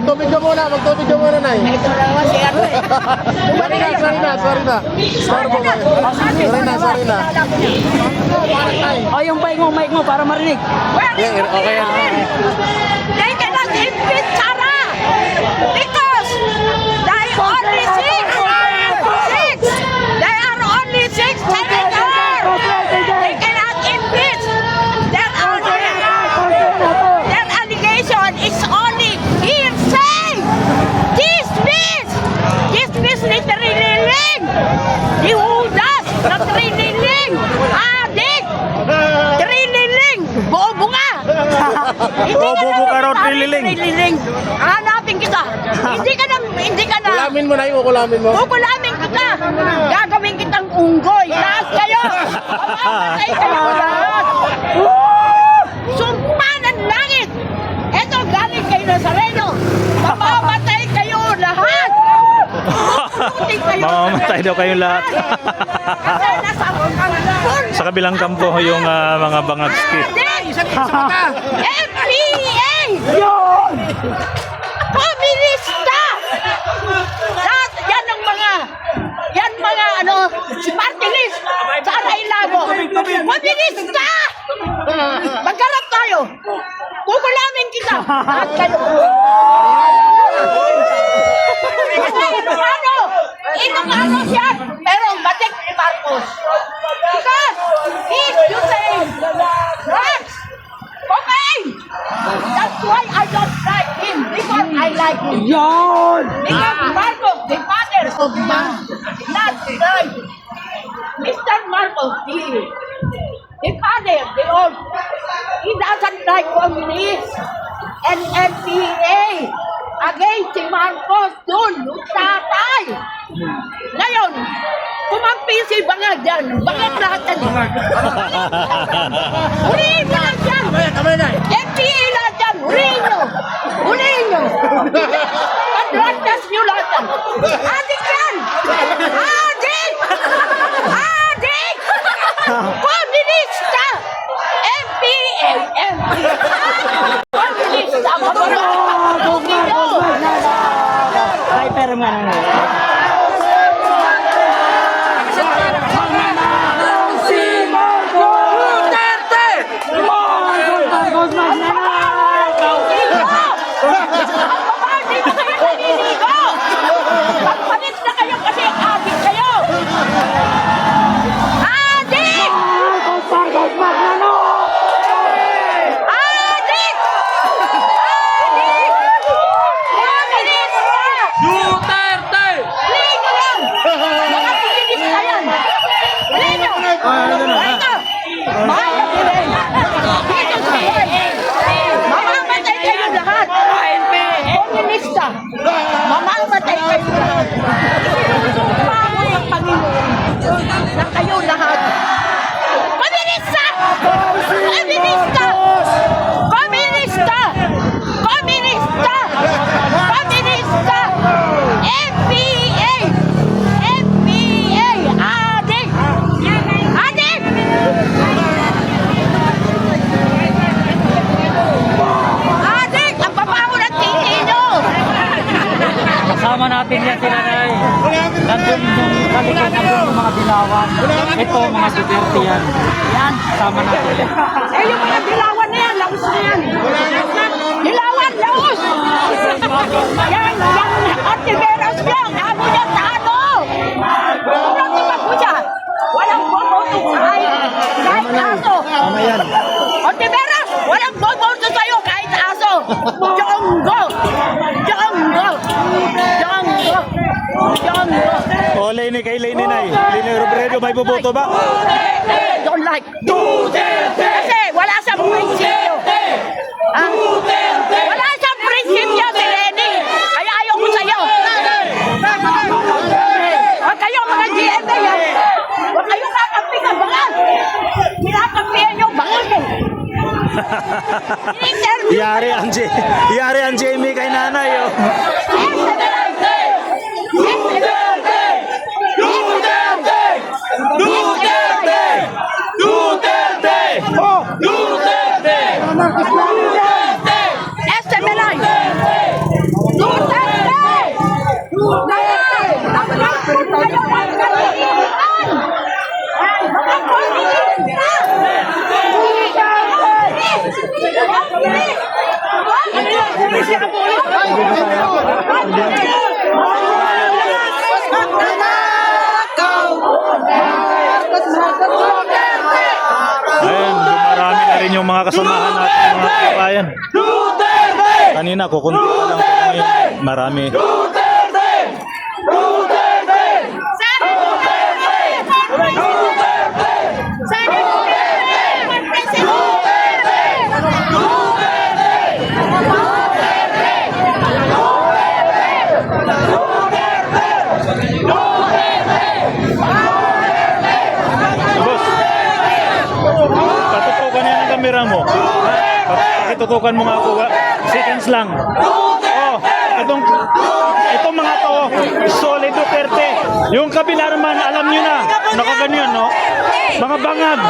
magtubig ka muna, Nay. Ito na naman si ano eh. Sorry na. Sorry po kayo. Sorry na. O yung mic mo para marinig. Yeah, okay yan. They cannot impeach Sara because they only six. They are only six senators. They cannot impeach. Their allegation is only hearsay. Dismiss ni Triniling. Di Judas na Triniling. Adik. Triniling. Bobo-bunga. Bobo ka raw, Triniling. Triniling. Hanapin kita. Hindi ka na. Kulamin mo, Nay. Kukulamin mo. Kukulamin kita. Gagawin kitang unggoy. Lahat kayo. Mamamatay kayo lahat. Sumpa ng langit. Eto, galing kayo Nazareno. Mamamatay kayo lahat. Mamamatay daw kayong lahat. Kasi nasa Sa kabilang kampo yung mga bangagski. FPA! Yun! Komunista! Lahat yan ang mga party list sa Arailago. Komunista! Magkarap tayo. Kukulamin kita. Lahat kayo. Ilocano siya, pero batik ni Marcos. Because he's using drugs, cocaine. That's why I don't like him. Because I like him. Because Marcos, the father of not Mr. Marcos, the father, he doesn't like communists and NPA. Against si Marcos dun, yung tatay. Ngayon, kumampi si Bangag dyan. Bangag lahat yan. Huliin mo lang dyan. FPA lahat dyan. Huliin nyo. Pag-randas nyo lahat yan. Adik yan. Adik! Komunista! FPA! Komunista! Ay, pero nga naman. Pagpalit na kayo kasi adik kayo! Adik! Adik! Komunista! Lino lang! Mga komunista yan! Lino! Ito! Mahal din! Dito sa buhay! Mamamatay kayo lahat! Komunista! Mamamatay kayo lahat! Pangod ang Panginoon na kayo lahat! Komunista! Komunista! Komunista! Komunista! Komunista! FPA! FPA! Adik! Adik! Adik! Ang babaho ng titi nyo! Kasama natin yan si Nanay. Nandun yung kalikot, nandun yung mga dilawan. Ito, mga Duterte yan. Yan, kasama natin yan. Eh, yung mga dilawan na yan, laos na yan. Dilawan, laos! Yan, Ontiveros yan, amo niya sa ano? Kurang iba po siya. Walang boboto kahit aso. Ontiveros, walang boboto sa'yo kahit aso. Jonggo! Jonggo! Jonggo! Jonggo! O, Lenny, kay Lenny, Nay. Lenny Robredo, may boboto ba? Don't like. Kasi wala siyang prinsipyo. Ha? Wala siyang prinsipyo si Lenny. Kaya ayaw ko sa'yo. Huwag kayo mga GMA yan. Huwag kayo kakampi ka bangal. Pinakampihan yung bangal mo. Yari ang Jamie kay Nanay, oh. Ayun, dumarami na rin yung mga kasamahan natin, mga kabayan. Kanina, kukunti pa lang. Pero ngayon, marami. Boss, patutukan yan ang kamera mo. Pakitutukan mo nga ako. Seconds lang. Oh, itong mga to, solid Duterte. Yung kabila naman, alam nyo na, nakaganyan, no? Mga bangag.